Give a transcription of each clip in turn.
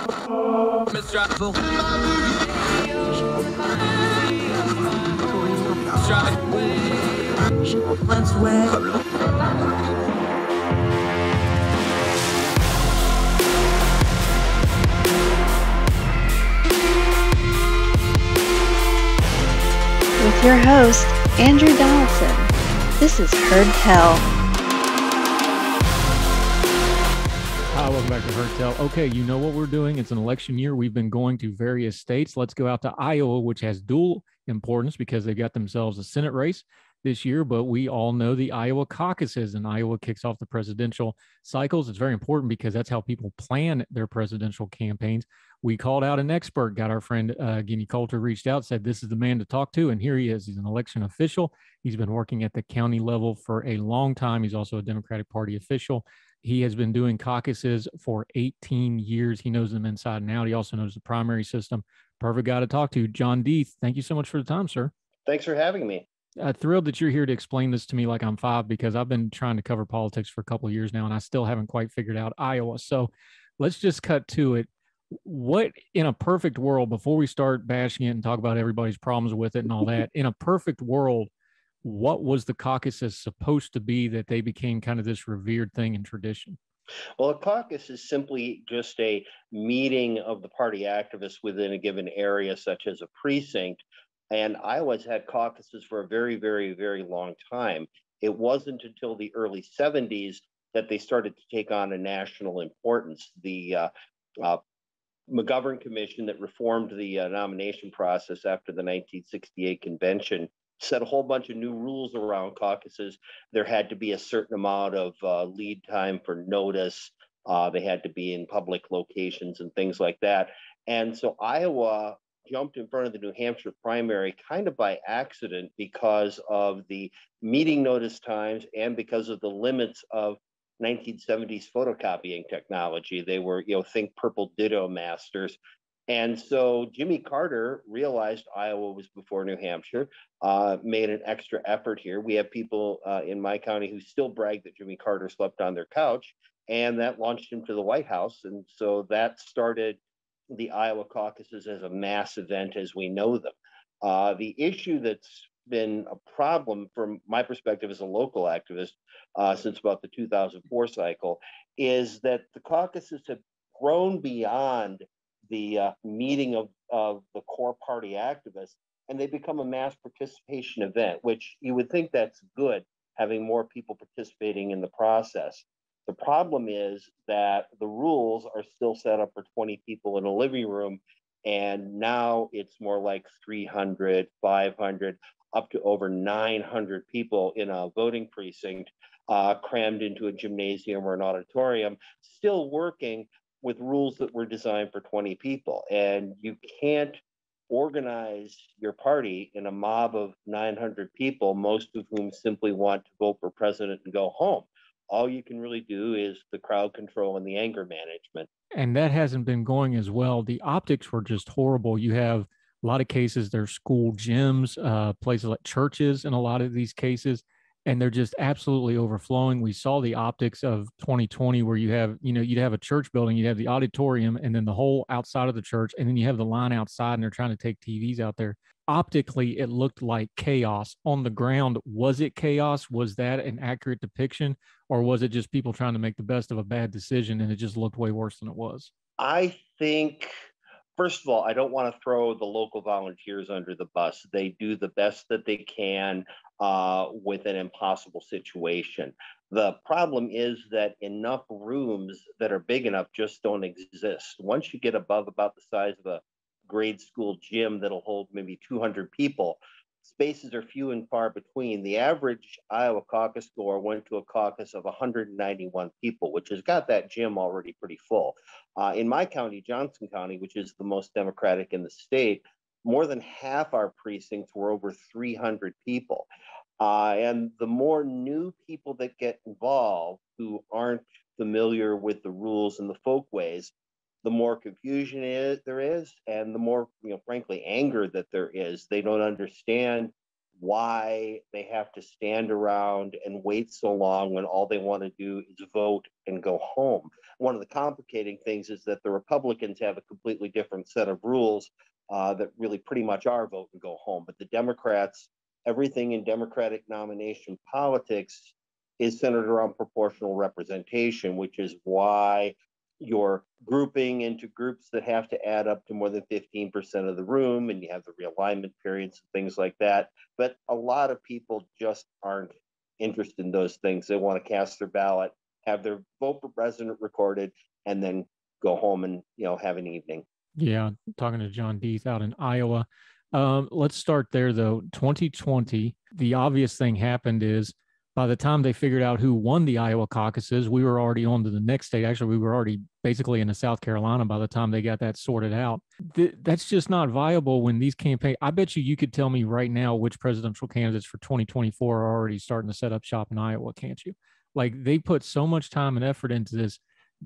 With your host, Andrew Donaldson. This is Heard Tell. Hi, welcome back to Heard Tell. Okay, you know what we're doing. It's an election year. We've been going to various states. Let's go out to Iowa, which has dual importance because they got themselves a Senate race this year, but we all know the Iowa Caucuses, and Iowa kicks off the presidential cycles. It's very important because that's how people plan their presidential campaigns. We called out an expert, got our friend Guinea Coulter reached out, said this is the man to talk to, and here he is. He's an election official. He's been working at the county level for a long time. He's also a Democratic Party official. He has been doing caucuses for 18 years. He knows them inside and out. He also knows the primary system. Perfect guy to talk to. John Deeth, thank you so much for the time, sir. Thanks for having me. Thrilled that you're here to explain this to me like I'm five, because I've been trying to cover politics for a couple of years now, and I still haven't quite figured out Iowa. So let's just cut to it. What, in a perfect world, before we start bashing it and talk about everybody's problems with it and all that, in a perfect world, what was the caucuses supposed to be that they became kind of this revered thing and tradition? Well, a caucus is simply just a meeting of the party activists within a given area, such as a precinct. And Iowa's had caucuses for a very, very, very long time. It wasn't until the early 70s that they started to take on a national importance. The McGovern Commission that reformed the nomination process after the 1968 convention set a whole bunch of new rules around caucuses. There had to be a certain amount of lead time for notice. They had to be in public locations and things like that. And so Iowa jumped in front of the New Hampshire primary kind of by accident because of the meeting notice times and because of the limits of 1970s photocopying technology. They were, think purple ditto masters. And so Jimmy Carter realized Iowa was before New Hampshire, made an extra effort here. We have people in my county who still brag that Jimmy Carter slept on their couch, and that launched him to the White House. And so that started the Iowa caucuses as a mass event as we know them. The issue that's been a problem from my perspective as a local activist since about the 2004 cycle is that the caucuses have grown beyond the meeting of the core party activists, and they become a mass participation event, which you would think that's good, having more people participating in the process. The problem is that the rules are still set up for 20 people in a living room, and now it's more like 300, 500, up to over 900 people in a voting precinct, crammed into a gymnasium or an auditorium, still working with rules that were designed for 20 people. And you can't organize your party in a mob of 900 people, most of whom simply want to vote for president and go home. All you can really do is the crowd control and the anger management. And that hasn't been going as well. The optics were just horrible. You have a lot of cases, there's school gyms, places like churches in a lot of these cases, and they're just absolutely overflowing. We saw the optics of 2020 where you have, you'd have a church building, you'd have the auditorium, and then the whole outside of the church, and then you have the line outside, and they're trying to take TVs out there. Optically, it looked like chaos. On the ground, was it chaos? Was that an accurate depiction? Or was it just people trying to make the best of a bad decision and it just looked way worse than it was? I think, first of all, I don't want to throw the local volunteers under the bus. They do the best that they can with an impossible situation. The problem is that enough rooms that are big enough just don't exist. Once you get above about the size of a grade school gym that'll hold maybe 200 people, spaces are few and far between. The average Iowa caucus goer went to a caucus of 191 people, which has got that gym already pretty full. In my county, Johnson County, which is the most Democratic in the state, more than half our precincts were over 300 people. And the more new people that get involved who aren't familiar with the rules and the folkways, the more confusion there is, and the more, frankly, anger that there is. They don't understand why they have to stand around and wait so long when all they want to do is vote and go home. One of the complicating things is that the Republicans have a completely different set of rules that really pretty much are vote and go home. But the Democrats, everything in Democratic nomination politics is centered around proportional representation, which is why you're grouping into groups that have to add up to more than 15% of the room, and you have the realignment periods and things like that. But a lot of people just aren't interested in those things. They want to cast their ballot, have their vote for president recorded, and then go home and have an evening. Yeah, talking to John Deeth out in Iowa. Let's start there, though. 2020, the obvious thing happened is by the time they figured out who won the Iowa caucuses, we were already on to the next state. Actually, we were already basically in South Carolina by the time they got that sorted out. That's just not viable when these campaigns. I bet you could tell me right now which presidential candidates for 2024 are already starting to set up shop in Iowa, can't you? Like, they put so much time and effort into this.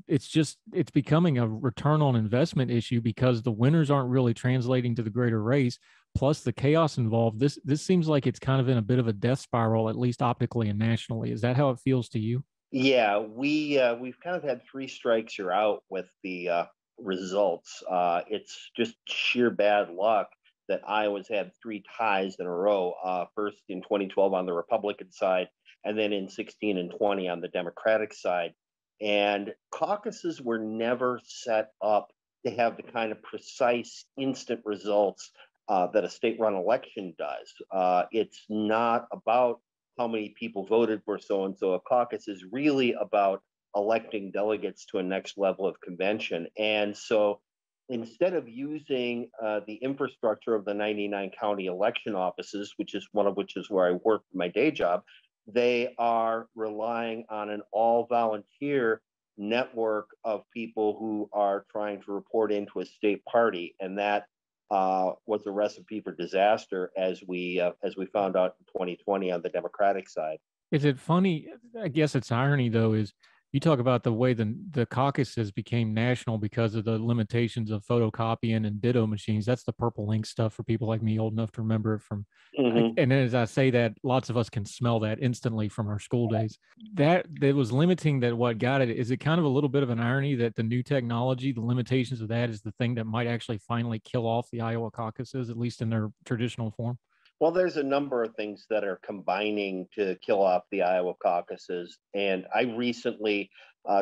It's becoming a return on investment issue because the winners aren't really translating to the greater race. Plus the chaos involved. This seems like it's kind of in a bit of a death spiral, at least optically and nationally. Is that how it feels to you? Yeah, we've kind of had three strikes you're out with the results. It's just sheer bad luck that Iowa's had three ties in a row. First in 2012 on the Republican side, and then in 16 and 20 on the Democratic side. And caucuses were never set up to have the kind of precise instant results that a state-run election does. It's not about how many people voted for so-and-so. A caucus is really about electing delegates to a next level of convention. And so instead of using the infrastructure of the 99 county election offices, which is where I work my day job, they are relying on an all-volunteer network of people who are trying to report into a state party. And that was a recipe for disaster, as we found out in 2020 on the Democratic side. Is it funny? I guess it's irony, though, is you talk about the way the caucuses became national because of the limitations of photocopying and ditto machines. That's the purple ink stuff for people like me old enough to remember it from. And then as I say that, lots of us can smell that instantly from our school days. That was limiting that what got it. Is it kind of a little bit of an irony that the new technology, the limitations of that is the thing that might actually finally kill off the Iowa caucuses, at least in their traditional form? Well, there's a number of things that are combining to kill off the Iowa caucuses. And I recently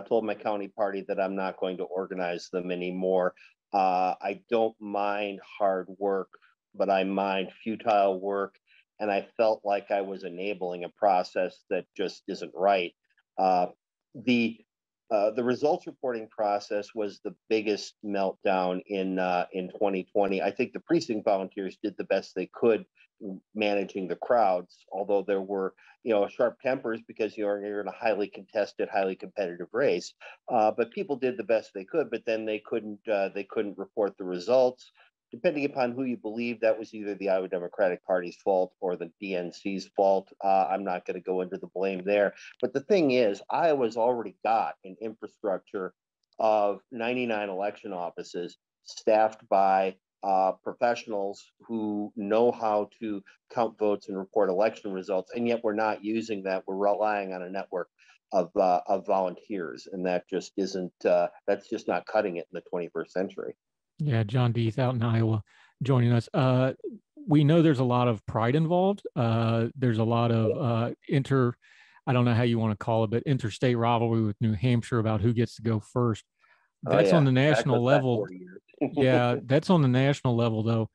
told my county party that I'm not going to organize them anymore. I don't mind hard work, but I mind futile work. And I felt like I was enabling a process that just isn't right. The results reporting process was the biggest meltdown in 2020. I think the precinct volunteers did the best they could managing the crowds, although there were sharp tempers because you're in a highly contested, highly competitive race. But people did the best they could, but then they couldn't report the results. Depending upon who you believe, that was either the Iowa Democratic Party's fault or the DNC's fault. I'm not going to go into the blame there. But the thing is, Iowa's already got an infrastructure of 99 election offices staffed by professionals who know how to count votes and report election results, and yet we're not using that. We're relying on a network of volunteers, and that just isn't. That's just not cutting it in the 21st century. Yeah, John Deeth out in Iowa joining us. We know there's a lot of pride involved. There's a lot of I don't know how you want to call it, but interstate rivalry with New Hampshire about who gets to go first. That's on the national level. Yeah, that's on the national level, though.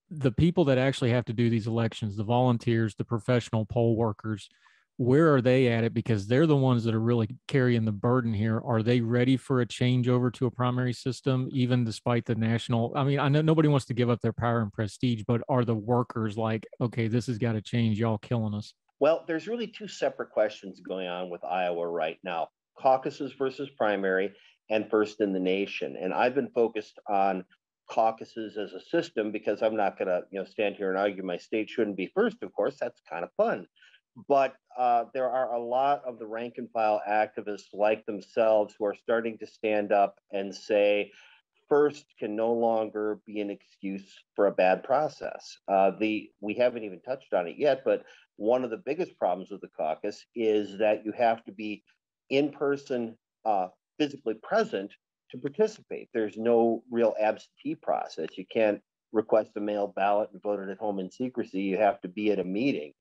The people that actually have to do these elections, the volunteers, the professional poll workers, where are they at it? Because they're the ones that are really carrying the burden here. Are they ready for a change over to a primary system, even despite the national? I mean, I know nobody wants to give up their power and prestige, but are the workers like, okay, this has got to change, y'all killing us? Well, there's really two separate questions going on with Iowa right now: caucuses versus primary, and first in the nation. And I've been focused on caucuses as a system because I'm not going to stand here and argue my state shouldn't be first. Of course, that's kind of fun. But there are a lot of the rank and file activists like themselves who are starting to stand up and say, first can no longer be an excuse for a bad process. We haven't even touched on it yet, but one of the biggest problems with the caucus is that you have to be in person, physically present to participate. There's no real absentee process. You can't request a mail ballot and vote it at home in secrecy. You have to be at a meeting.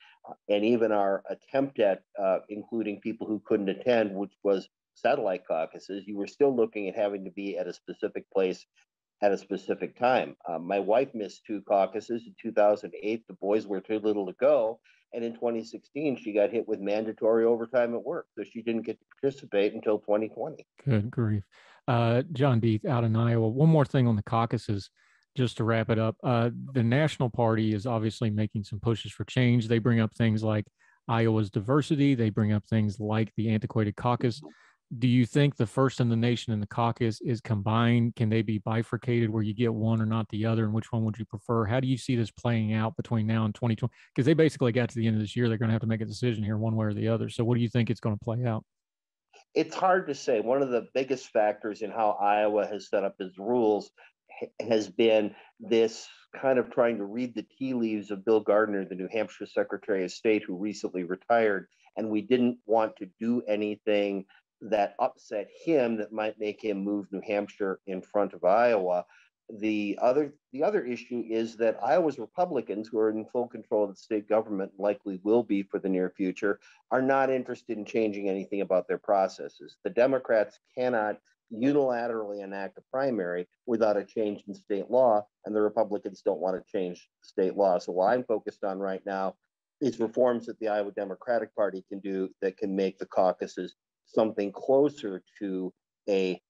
And even our attempt at including people who couldn't attend, which was satellite caucuses, you were still looking at having to be at a specific place at a specific time. My wife missed 2 caucuses in 2008. The boys were too little to go. And in 2016, she got hit with mandatory overtime at work. So she didn't get to participate until 2020. Good grief. John Deeth out in Iowa. One more thing on the caucuses, just to wrap it up. The National Party is obviously making some pushes for change. They bring up things like Iowa's diversity. They bring up things like the antiquated caucus. Do you think the first in the nation and the caucus is combined? Can they be bifurcated where you get one or not the other? And which one would you prefer? How do you see this playing out between now and 2020? Because they basically got to the end of this year. They're going to have to make a decision here one way or the other. So what do you think it's going to play out? It's hard to say. One of the biggest factors in how Iowa has set up its rules has been this kind of trying to read the tea leaves of Bill Gardner, the New Hampshire Secretary of State, who recently retired. And we didn't want to do anything that upset him that might make him move New Hampshire in front of Iowa. The other issue is that Iowa's Republicans, who are in full control of the state government, likely will be for the near future, are not interested in changing anything about their processes. The Democrats cannot unilaterally enact a primary without a change in state law, and the Republicans don't want to change state law. So what I'm focused on right now is reforms that the Iowa Democratic Party can do that can make the caucuses something closer to a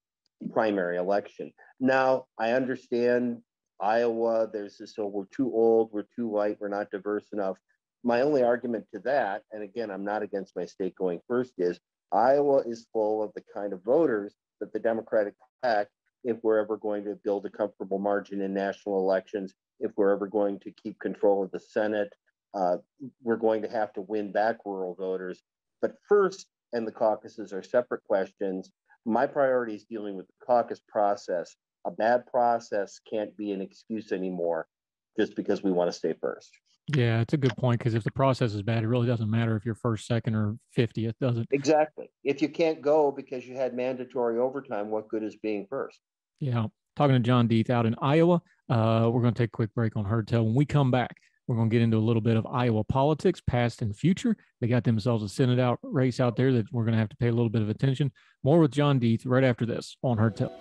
primary election. Now, I understand Iowa, there's this, oh, we're too old, we're too white, we're not diverse enough. My only argument to that, and again, I'm not against my state going first, is Iowa is full of the kind of voters that the Democratic pack, if we're ever going to build a comfortable margin in national elections, if we're ever going to keep control of the Senate, we're going to have to win back rural voters. But first, and the caucuses are separate questions. My priority is dealing with the caucus process. A bad process can't be an excuse anymore just because we want to stay first. Yeah, it's a good point, because if the process is bad, it really doesn't matter if you're first, second, or 50th, does it? Exactly. If you can't go because you had mandatory overtime, what good is being first? Yeah. Talking to John Deeth out in Iowa. We're going to take a quick break on Heard Tell. When we come back, we're going to get into a little bit of Iowa politics, past and future. They got themselves a Senate race out there that we're going to have to pay a little bit of attention. More with John Deeth right after this on Heard Tell.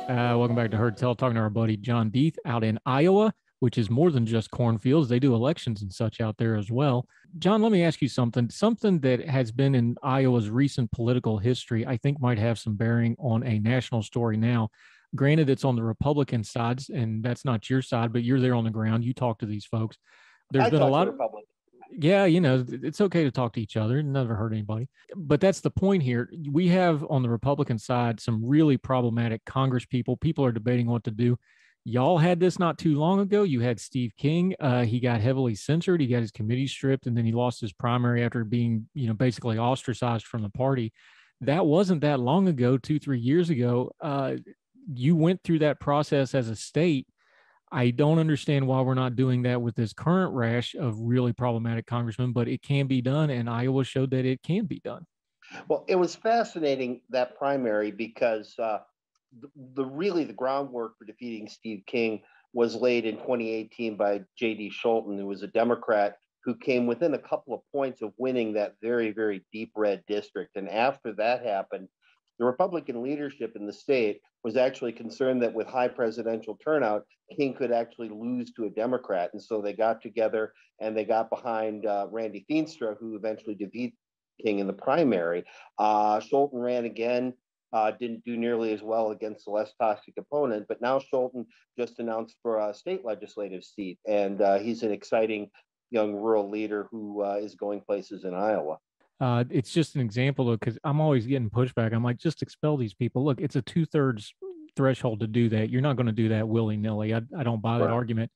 Welcome back to Heard Tell, talking to our buddy John Deeth out in Iowa, which is more than just cornfields. They do elections and such out there as well. John, let me ask you something that has been in Iowa's recent political history, I think might have some bearing on a national story now. Granted, it's on the Republican sides, and that's not your side, but you're there on the ground. You talk to these folks. There's been a lot of Republicans. Yeah, it's okay to talk to each other. It never hurt anybody. But that's the point here. We have on the Republican side some really problematic Congress people. People are debating what to do. Y'all had this not too long ago. You had Steve King. He got heavily censored. He got his committee stripped, and then he lost his primary after being, basically ostracized from the party. That wasn't that long ago, 2-3 years ago. You went through that process as a state. I don't understand why we're not doing that with this current rash of really problematic congressmen, but it can be done, and Iowa showed that it can be done. Well, it was fascinating, that primary, because the groundwork for defeating Steve King was laid in 2018 by J.D. Scholten, who was a Democrat who came within a couple of points of winning that very, very deep red district. And after that happened, the Republican leadership in the state was actually concerned that with high presidential turnout, King could actually lose to a Democrat. And so they got together and they got behind Randy Feenstra, who eventually defeated King in the primary. Scholten ran again, didn't do nearly as well against the less toxic opponent, but now Scholten just announced for a state legislative seat, and he's an exciting young rural leader who is going places in Iowa. It's just an example, though, because I'm always getting pushback. I'm like, just expel these people. Look, it's a 2/3 threshold to do that. You're not going to do that willy-nilly. I don't buy that argument.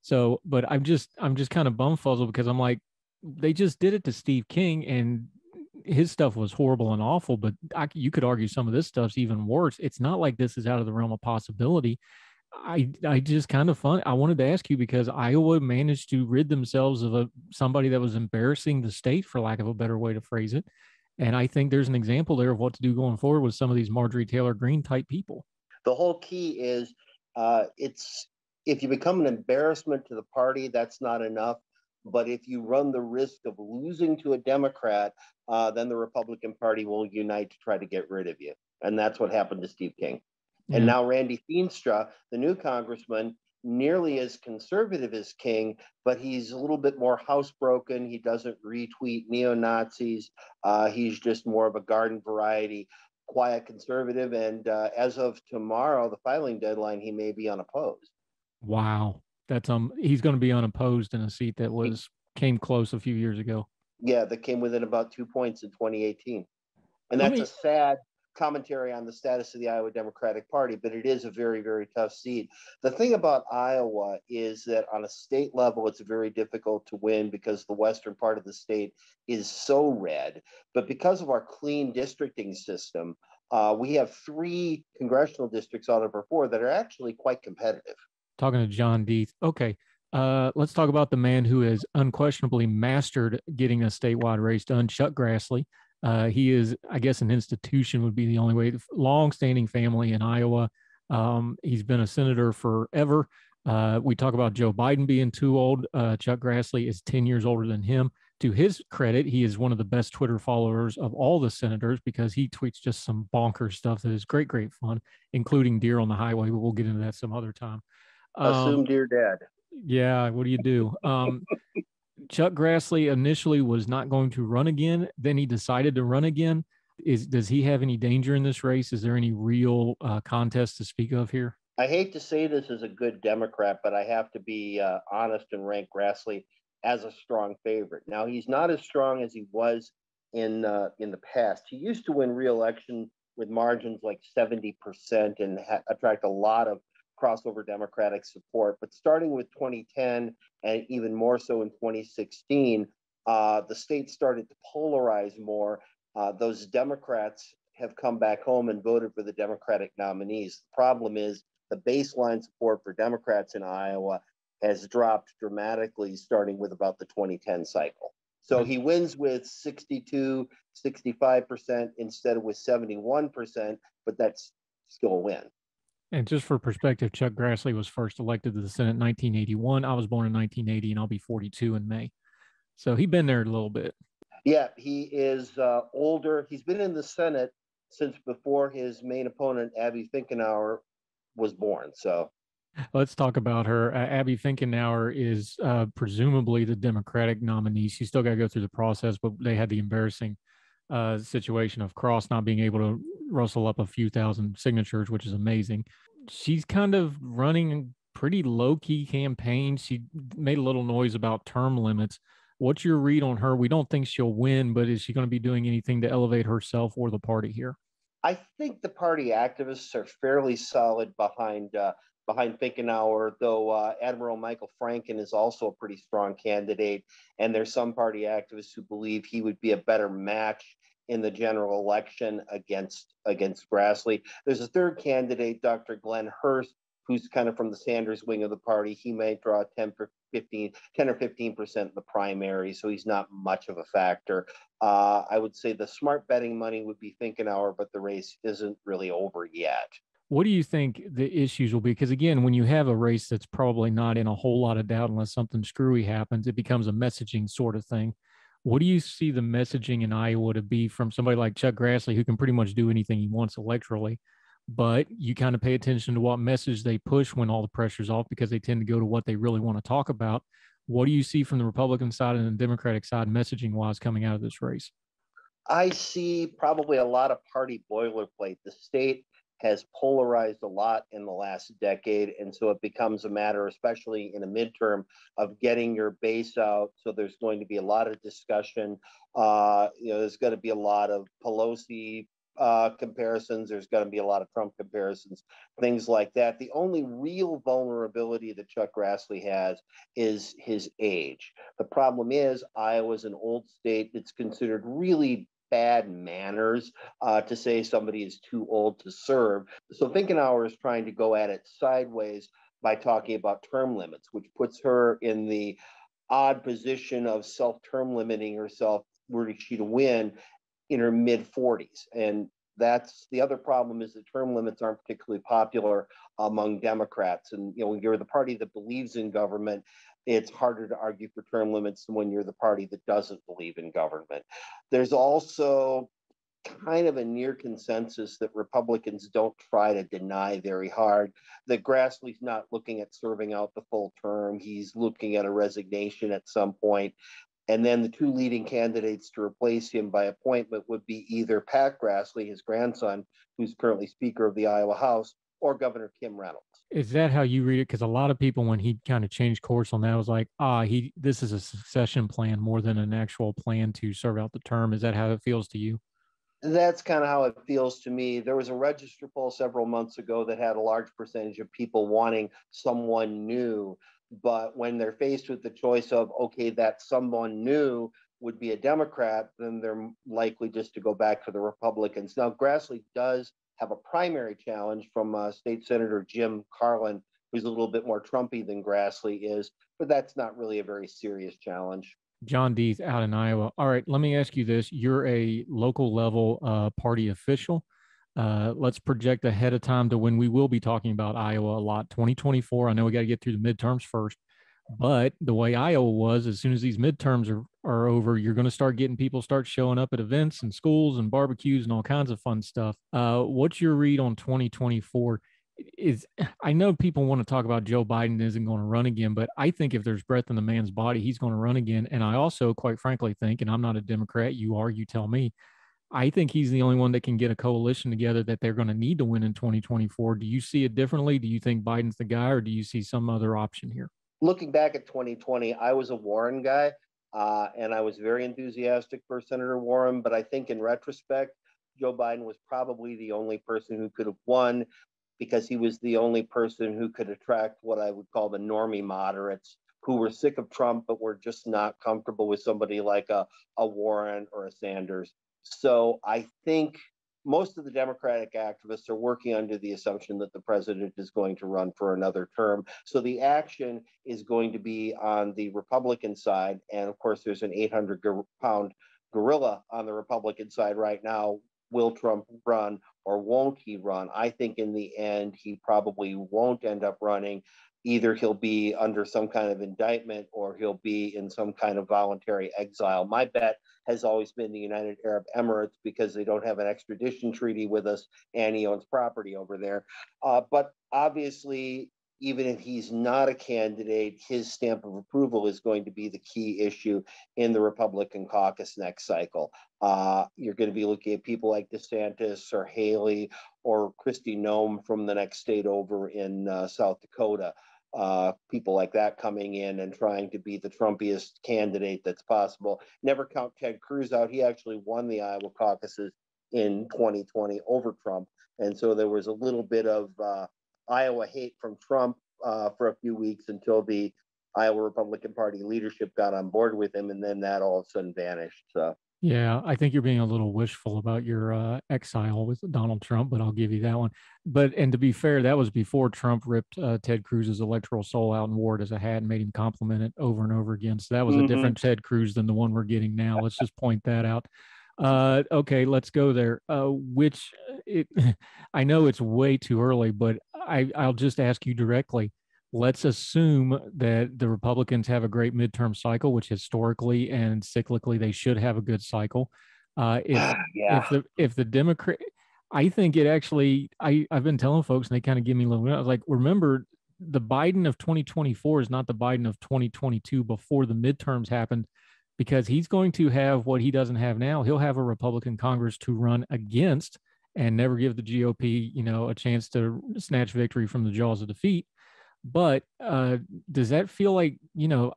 So, but I'm just kind of bumfuzzled, because I'm like, they just did it to Steve King, and his stuff was horrible and awful, but you could argue some of this stuff's even worse. It's not like this is out of the realm of possibility. I just kind of fun. I wanted to ask you because Iowa managed to rid themselves of somebody that was embarrassing the state, for lack of a better way to phrase it. And I think there's an example there of what to do going forward with some of these Marjorie Taylor Greene type people. The whole key is it's if you become an embarrassment to the party, that's not enough. But if you run the risk of losing to a Democrat, then the Republican Party will unite to try to get rid of you. And that's what happened to Steve King. Yeah. And now Randy Feenstra, the new congressman, nearly as conservative as King, but he's a little bit more housebroken. He doesn't retweet neo-Nazis. He's just more of a garden variety, quiet conservative. And as of tomorrow, the filing deadline, he may be unopposed. Wow. That's he's going to be unopposed in a seat that came close a few years ago. Yeah, that came within about 2 points in 2018. And that's a sad commentary on the status of the Iowa Democratic Party, but it is a very, very tough seat. The thing about Iowa is that on a state level, it's very difficult to win because the western part of the state is so red. But because of our clean districting system, we have 3 congressional districts out of our 4 that are actually quite competitive. Talking to John Deeth. Okay. Let's talk about the man who has unquestionably mastered getting a statewide race done, Chuck Grassley. He is, I guess, an institution would be the only way. Long-standing family in Iowa. He's been a senator forever. We talk about Joe Biden being too old. Chuck Grassley is 10 years older than him. To his credit, he is one of the best Twitter followers of all the senators because he tweets just some bonkers stuff that is great, great fun, including deer on the highway. But we'll get into that some other time. Assume dear dad. Yeah, what do you do? Chuck Grassley initially was not going to run again. Then he decided to run again. Does he have any danger in this race? Is there any real contest to speak of here? I hate to say this as a good Democrat, but I have to be honest and rank Grassley as a strong favorite. Now, he's not as strong as he was in the past. He used to win re-election with margins like 70% and attract a lot of crossover Democratic support. But starting with 2010 and even more so in 2016, the state started to polarize more. Those Democrats have come back home and voted for the Democratic nominees. The problem is the baseline support for Democrats in Iowa has dropped dramatically starting with about the 2010 cycle. So he wins with 62, 65% instead of with 71%, but that's still a win. And just for perspective, Chuck Grassley was first elected to the Senate in 1981. I was born in 1980, and I'll be 42 in May. So he's been there a little bit. Yeah, he is older. He's been in the Senate since before his main opponent, Abby Finkenauer, was born. So let's talk about her. Abby Finkenauer is presumably the Democratic nominee. She's still got to go through the process, but they had the embarrassing situation of Cross not being able to rustle up a few thousand signatures, which is amazing. She's kind of running a pretty low-key campaign. She made a little noise about term limits. What's your read on her? We don't think she'll win, but is she going to be doing anything to elevate herself or the party here? I think the party activists are fairly solid behind Finkenauer, though Admiral Michael Franken is also a pretty strong candidate. And there's some party activists who believe he would be a better match in the general election against Grassley. There's a third candidate, Dr. Glenn Hurst, who's kind of from the Sanders wing of the party. He may draw 10 or 15% in the primary, so he's not much of a factor. I would say the smart betting money would be Finkenauer, but the race isn't really over yet. What do you think the issues will be? Because again, when you have a race that's probably not in a whole lot of doubt unless something screwy happens, it becomes a messaging sort of thing. What do you see the messaging in Iowa to be from somebody like Chuck Grassley, who can pretty much do anything he wants electorally, but you kind of pay attention to what message they push when all the pressure's off because they tend to go to what they really want to talk about. What do you see from the Republican side and the Democratic side messaging-wise coming out of this race? I see probably a lot of party boilerplate. The state has polarized a lot in the last decade, and so it becomes a matter, especially in a midterm, of getting your base out. So there's going to be a lot of discussion. There's going to be a lot of Pelosi comparisons. There's going to be a lot of Trump comparisons, things like that. The only real vulnerability that Chuck Grassley has is his age. The problem is Iowa's an old state. It's considered really bad manners to say somebody is too old to serve. So Finkenauer is trying to go at it sideways by talking about term limits, which puts her in the odd position of self-term limiting herself were she to win in her mid-40s. And that's the other problem, is that term limits aren't particularly popular among Democrats. And when you're the party that believes in government, it's harder to argue for term limits than when you're the party that doesn't believe in government. There's also kind of a near consensus that Republicans don't try to deny very hard that Grassley's not looking at serving out the full term. He's looking at a resignation at some point. And then the two leading candidates to replace him by appointment would be either Pat Grassley, his grandson, who's currently Speaker of the Iowa House, or Governor Kim Reynolds. Is that how you read it? Because a lot of people, when he kind of changed course on that, was like, this is a succession plan more than an actual plan to serve out the term. Is that how it feels to you? That's kind of how it feels to me. There was a register poll several months ago that had a large percentage of people wanting someone new. But when they're faced with the choice of, okay, that someone new would be a Democrat, then they're likely just to go back to the Republicans. Now, Grassley does have a primary challenge from State Senator Jim Carlin, who's a little bit more Trumpy than Grassley is, but that's not really a very serious challenge. John Deeth out in Iowa. All right, let me ask you this. You're a local level party official. Let's project ahead of time to when we will be talking about Iowa a lot. 2024, I know we got to get through the midterms first, but the way Iowa was, as soon as these midterms are over, you're going to start getting people start showing up at events and schools and barbecues and all kinds of fun stuff. What's your read on 2024? I know people want to talk about Joe Biden isn't going to run again, but I think if there's breath in the man's body, he's going to run again. And I also, quite frankly, think, and I'm not a Democrat, you are, you tell me, I think he's the only one that can get a coalition together that they're going to need to win in 2024. Do you see it differently? Do you think Biden's the guy, or do you see some other option here? Looking back at 2020, I was a Warren guy, and I was very enthusiastic for Senator Warren. But I think in retrospect, Joe Biden was probably the only person who could have won, because he was the only person who could attract what I would call the normie moderates, who were sick of Trump, but were just not comfortable with somebody like a Warren or a Sanders. So I think most of the Democratic activists are working under the assumption that the president is going to run for another term. So the action is going to be on the Republican side. And of course, there's an 800-pound gorilla on the Republican side right now. Will Trump run or won't he run? I think in the end, he probably won't end up running. Either he'll be under some kind of indictment or he'll be in some kind of voluntary exile. My bet has always been the United Arab Emirates, because they don't have an extradition treaty with us and he owns property over there. But obviously, even if he's not a candidate, his stamp of approval is going to be the key issue in the Republican caucus next cycle. You're going to be looking at people like DeSantis or Haley or Kristi Noem from the next state over in South Dakota. People like that coming in and trying to be the Trumpiest candidate that's possible. Never count Ted Cruz out. He actually won the Iowa caucuses in 2020 over Trump. And so there was a little bit of Iowa hate from Trump for a few weeks until the Iowa Republican Party leadership got on board with him, and then that all of a sudden vanished. So. Yeah, I think you're being a little wishful about your exile with Donald Trump, but I'll give you that one. And to be fair, that was before Trump ripped Ted Cruz's electoral soul out and wore it as a hat and made him compliment it over and over again. So that was a different Ted Cruz than the one we're getting now. Let's just point that out. Okay, let's go there. I know it's way too early, but I'll just ask you directly. Let's assume that the Republicans have a great midterm cycle, which historically and cyclically they should have a good cycle. If the Democrat, I think it actually. I've been telling folks, and they kind of give me a little. I was like, remember, the Biden of 2024 is not the Biden of 2022 before the midterms happened, because he's going to have what he doesn't have now. He'll have a Republican Congress to run against and never give the GOP, a chance to snatch victory from the jaws of defeat. But does that feel like,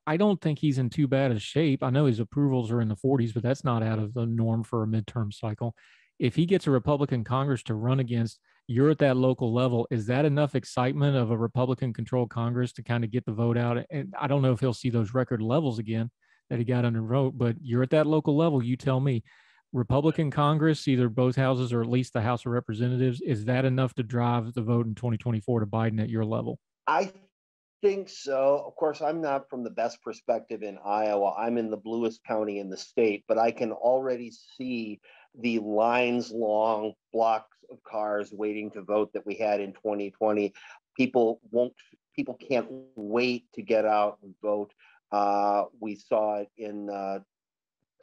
I don't think he's in too bad a shape. I know his approvals are in the 40s, but that's not out of the norm for a midterm cycle. If he gets a Republican Congress to run against, you're at that local level. Is that enough excitement of a Republican-controlled Congress to kind of get the vote out? And I don't know if he'll see those record levels again that he got under vote, but you're at that local level. You tell me. Republican Congress, either both houses or at least the House of Representatives, is that enough to drive the vote in 2024 to Biden at your level? I think so. Of course, I'm not from the best perspective in Iowa. I'm in the bluest county in the state, but I can already see the lines long blocks of cars waiting to vote that we had in 2020. People can't wait to get out and vote. We saw it in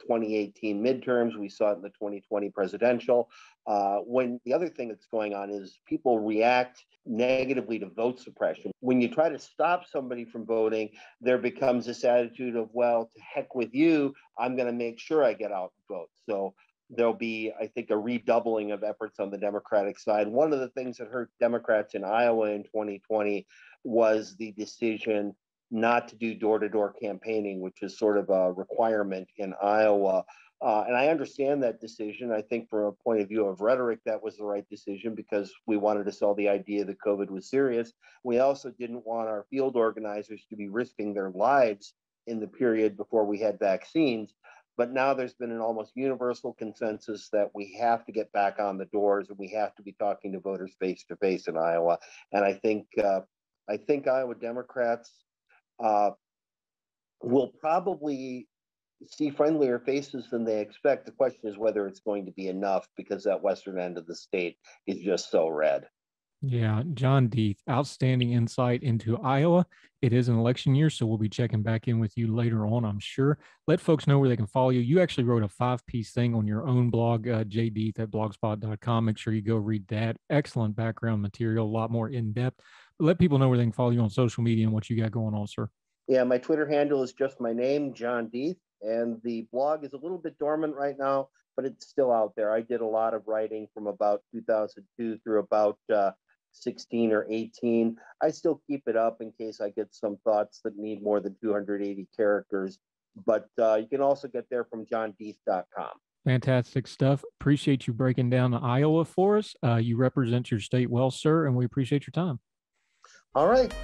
2018 midterms. We saw it in the 2020 presidential. When the other thing that's going on is people react negatively to vote suppression. When you try to stop somebody from voting, there becomes this attitude of, well, to heck with you, I'm going to make sure I get out and vote. So there'll be, I think, a redoubling of efforts on the Democratic side. One of the things that hurt Democrats in Iowa in 2020 was the decision not to do door-to-door campaigning, which is sort of a requirement in Iowa. And I understand that decision. I think from a point of view of rhetoric, that was the right decision because we wanted to sell the idea that COVID was serious. We also didn't want our field organizers to be risking their lives in the period before we had vaccines. But now there's been an almost universal consensus that we have to get back on the doors and we have to be talking to voters face to face in Iowa. And I think Iowa Democrats will probably see friendlier faces than they expect. The question is whether it's going to be enough because that western end of the state is just so red. Yeah, John Deeth, outstanding insight into Iowa. It is an election year, so we'll be checking back in with you later on, I'm sure. Let folks know where they can follow you. You actually wrote a 5-piece thing on your own blog, jdeeth@blogspot.com. Make sure you go read that. Excellent background material, a lot more in-depth. But let people know where they can follow you on social media and what you got going on, sir. Yeah, my Twitter handle is just my name, John Deeth, and the blog is a little bit dormant right now, but it's still out there. I did a lot of writing from about 2002 through about 16 or 18. I still keep it up in case I get some thoughts that need more than 280 characters, but you can also get there from johndeeth.com. Fantastic stuff. Appreciate you breaking down Iowa for us. You represent your state well, sir, and we appreciate your time. All right.